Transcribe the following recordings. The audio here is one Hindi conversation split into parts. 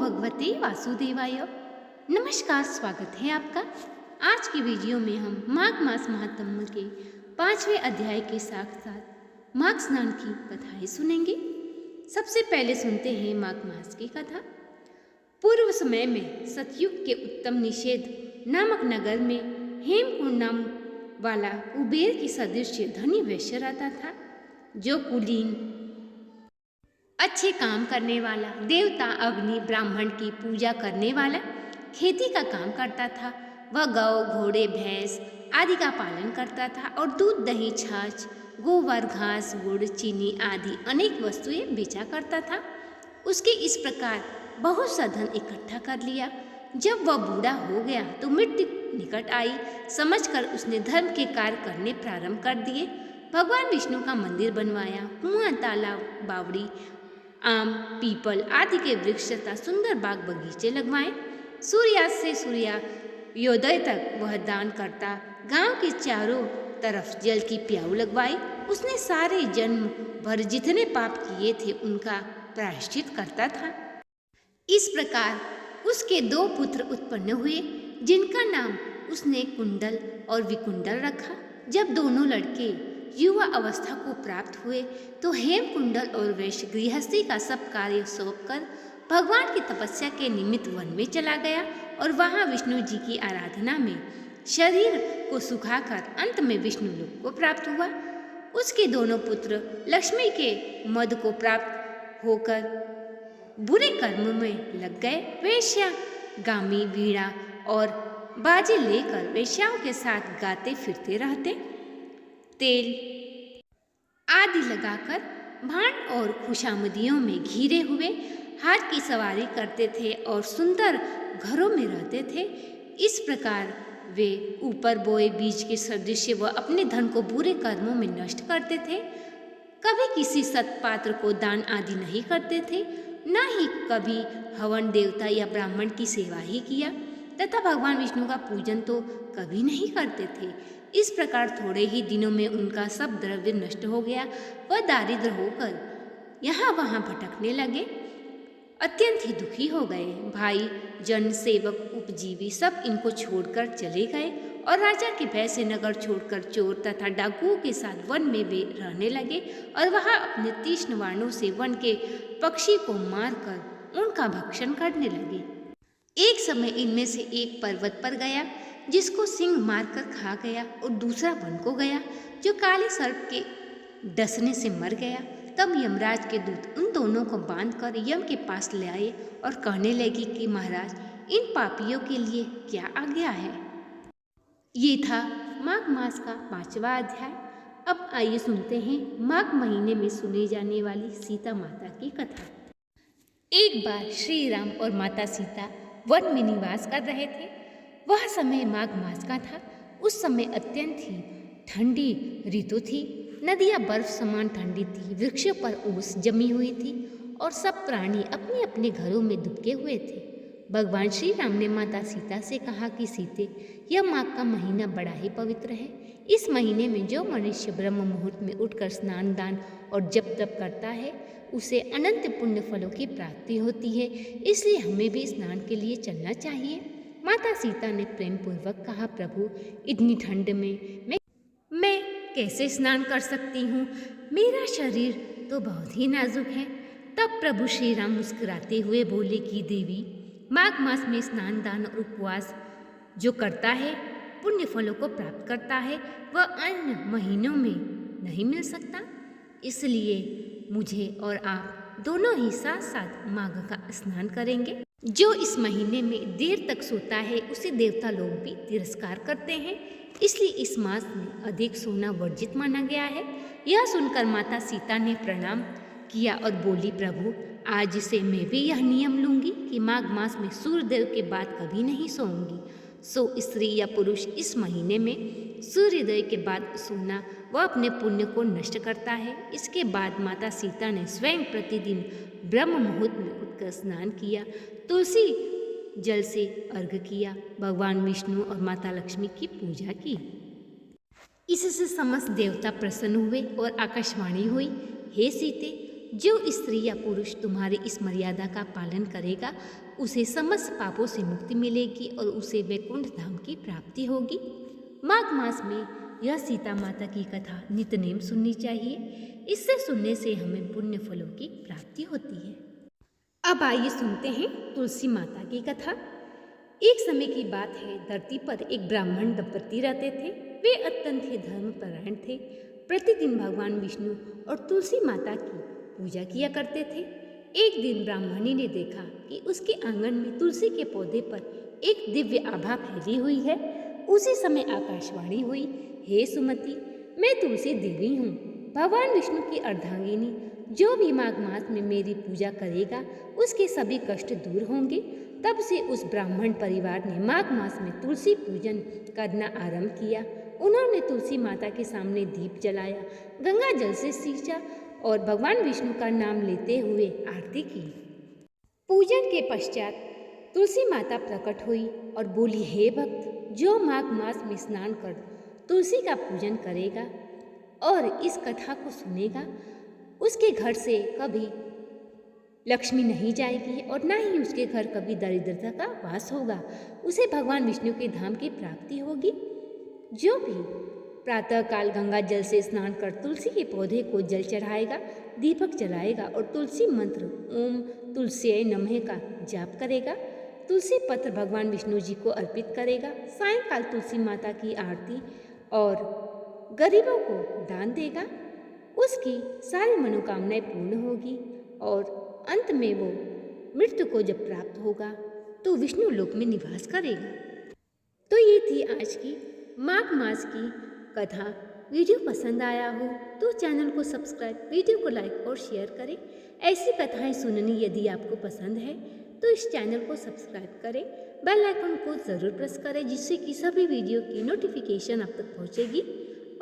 भगवते वासुदेवाय। नमस्कार, स्वागत है आपका। आज की वीडियो में हम माघ मास महात्म्य के 5वें अध्याय के साथ साथ माघ स्नान की कथाएं सुनेंगे। सबसे पहले सुनते हैं माघ मास की कथा। पूर्व समय में सतयुग के उत्तम निषेध नामक नगर में हेमकुंड नाम वाला कुबेर की सदृश धनी वैश्य रहता था, जो कुलीन, अच्छे काम करने वाला, देवता अग्नि ब्राह्मण की पूजा करने वाला, खेती का काम करता था। वह गौ, घोड़े, भैंस आदि का पालन करता था और दूध, दही, छाछ, गोबर, घास, गुड़, चीनी आदि अनेक वस्तुएं बेचा करता था। उसके इस प्रकार बहुत सा धन इकट्ठा कर लिया। जब वह बूढ़ा हो गया तो मृत्यु निकट आई समझकर उसने धर्म के कार्य करने प्रारंभ कर दिए। भगवान विष्णु का मंदिर बनवाया, कुआं, तालाब, बावड़ी, आम, पीपल आदि के वृक्ष तथा सुंदर बाग बगीचे लगवाए। सूर्यास्त से सूर्योदय तक वह दान करता। गांव के चारों तरफ जल की प्याऊ लगवाई। उसने सारे जन्म भर जितने पाप किए थे उनका प्रायश्चित करता था। इस प्रकार उसके 2 पुत्र उत्पन्न हुए, जिनका नाम उसने कुंडल और विकुंडल रखा। जब दोनों लड़के युवा अवस्था को प्राप्त हुए तो हेमकुंडल और वैश्य गृहस्थी का सब कार्य सौंपकर भगवान की तपस्या के निमित्त वन में चला गया और वहां विष्णु जी की आराधना में शरीर को सुखाकर अंत में विष्णु लोक को प्राप्त हुआ। उसके दोनों पुत्र लक्ष्मी के मद को प्राप्त होकर बुरे कर्म में लग गए। वेश्या गामी, वीणा और बाजे लेकर वेश्याओं के साथ गाते फिरते रहते, तेल आदि लगाकर भांड और खुशामदियों में घिरे हुए हाथ की सवारी करते थे और सुंदर घरों में रहते थे। इस प्रकार वे ऊपर बोए बीज के सदृश व अपने धन को बुरे कर्मों में नष्ट करते थे। कभी किसी सत्पात्र को दान आदि नहीं करते थे, न ही कभी हवन, देवता या ब्राह्मण की सेवा ही किया तथा भगवान विष्णु का पूजन तो कभी नहीं करते थे। इस प्रकार थोड़े ही दिनों में उनका सब द्रव्य नष्ट हो गया। वह दारिद्र होकर यहाँ वहाँ भटकने लगे, अत्यंत ही दुखी हो गए। भाई, जन, सेवक, उपजीवी सब इनको छोड़कर चले गए और राजा के भय से नगर छोड़कर चोर तथा डाकुओं के साथ वन में वे रहने लगे और वहाँ अपने तीक्ष्ण बाणों से वन के पक्षी को मारकर उनका भक्षण करने लगे। एक समय इनमें से एक पर्वत पर गया, जिसको सिंह मारकर खा गया, और दूसरा वन को गया, जो काले सर्प के डसने से मर गया। तब यमराज के दूत उन दोनों को बांधकर यम के पास ले आए और कहने लगे कि महाराज, इन पापियों के लिए क्या आज्ञा है। ये था माघ मास का 5वां अध्याय। अब आइए सुनते हैं माघ महीने में सुनी जाने वाली सीता माता की कथा। एक बार श्री राम और माता सीता वन में निवास कर रहे थे। वह समय माघ मास का था। उस समय अत्यंत ही ठंडी ऋतु थी। नदियाँ बर्फ समान ठंडी थी, वृक्षों पर ओस जमी हुई थी और सब प्राणी अपने अपने घरों में दुबके हुए थे। भगवान श्री राम ने माता सीता से कहा कि सीते, यह माघ का महीना बड़ा ही पवित्र है। इस महीने में जो मनुष्य ब्रह्म मुहूर्त में उठकर स्नान, दान और जप तप करता है, उसे अनंत पुण्य फलों की प्राप्ति होती है। इसलिए हमें भी स्नान के लिए चलना चाहिए। माता सीता ने प्रेम पूर्वक कहा, प्रभु, इतनी ठंड में मैं कैसे स्नान कर सकती हूँ? मेरा शरीर तो बहुत ही नाजुक है। तब प्रभु श्री राम मुस्कुराते हुए बोले कि देवी, माघ मास में स्नान, दान और उपवास जो करता है, पुण्य फलों को प्राप्त करता है, वह अन्य महीनों में नहीं मिल सकता। इसलिए मुझे और आप दोनों ही साथ साथ माघ का स्नान करेंगे। जो इस महीने में देर तक सोता है उसे देवता लोग भी तिरस्कार करते हैं, इसलिए इस मास में अधिक सोना वर्जित माना गया है। यह सुनकर माता सीता ने प्रणाम किया और बोली, प्रभु, आज से मैं भी यह नियम लूंगी कि माघ मास में सूर्यदेव के बाद कभी नहीं सोऊंगी। सो स्त्री या पुरुष इस महीने में सूर्योदय के बाद सोना वह अपने पुण्य को नष्ट करता है। इसके बाद माता सीता ने स्वयं प्रतिदिन ब्रह्म मुहूर्त में उठकर स्नान किया, तुलसी जल से अर्घ्य किया, भगवान विष्णु और माता लक्ष्मी की पूजा की। इससे समस्त देवता प्रसन्न हुए और आकाशवाणी हुई, हे सीते, जो स्त्री या पुरुष तुम्हारी इस मर्यादा का पालन करेगा उसे समस्त पापों से मुक्ति मिलेगी और उसे वैकुंठ धाम की प्राप्ति होगी। माघ मास में यह सीता माता की कथा नित्यनेम सुननी चाहिए। इससे सुनने से हमें पुण्य फलों की प्राप्ति होती है। अब आइए सुनते हैं तुलसी माता की कथा। एक समय की बात है, धरती पर एक ब्राह्मण दंपति रहते थे। वे अत्यंत ही धर्मपरायण थे। प्रतिदिन भगवान विष्णु और तुलसी माता की पूजा किया करते थे। एक दिन ब्राह्मणी ने देखा कि उसके आंगन में तुलसी के पौधे पर एक दिव्य आभा फैली हुई है। उसी समय आकाशवाणी हुई, हे सुमति, मैं तुलसी देवी हूँ, भगवान विष्णु की अर्धांगिनी। जो भी माघ मास में मेरी पूजा करेगा उसके सभी कष्ट दूर होंगे। तब से उस ब्राह्मण परिवार ने माघ मास में तुलसी पूजन करना आरंभ किया। उन्होंने तुलसी माता के सामने दीप जलाया, गंगा जल से सींचा और भगवान विष्णु का नाम लेते हुए आरती की। पूजन के पश्चात तुलसी माता प्रकट हुई और बोली, हे भक्त, जो माघ मास में स्नान कर तुलसी का पूजन करेगा और इस कथा को सुनेगा उसके घर से कभी लक्ष्मी नहीं जाएगी और ना ही उसके घर कभी दरिद्रता का वास होगा। उसे भगवान विष्णु के धाम की प्राप्ति होगी। जो भी प्रातःकाल गंगा जल से स्नान कर तुलसी के पौधे को जल चढ़ाएगा, दीपक जलाएगा और तुलसी मंत्र ओम तुलस्यै नमः का जाप करेगा, तुलसी पत्र भगवान विष्णु जी को अर्पित करेगा, सायंकाल तुलसी माता की आरती और गरीबों को दान देगा, उसकी सारी मनोकामनाएं पूर्ण होगी और अंत में वो मृत्यु को जब प्राप्त होगा तो विष्णु लोक में निवास करेगा। तो ये थी आज की माघ मास की कथा। वीडियो पसंद आया हो तो चैनल को सब्सक्राइब, वीडियो को लाइक और शेयर करें। ऐसी कथाएं सुननी यदि आपको पसंद है तो इस चैनल को सब्सक्राइब करें, बेल आइकन को ज़रूर प्रेस करें जिससे कि सभी वीडियो की नोटिफिकेशन आप तक पहुंचेगी।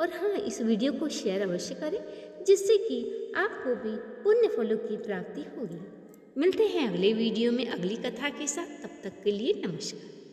और हाँ, इस वीडियो को शेयर अवश्य करें जिससे कि आपको भी पुण्य फलों की प्राप्ति होगी। मिलते हैं अगले वीडियो में अगली कथा के साथ। तब तक के लिए नमस्कार।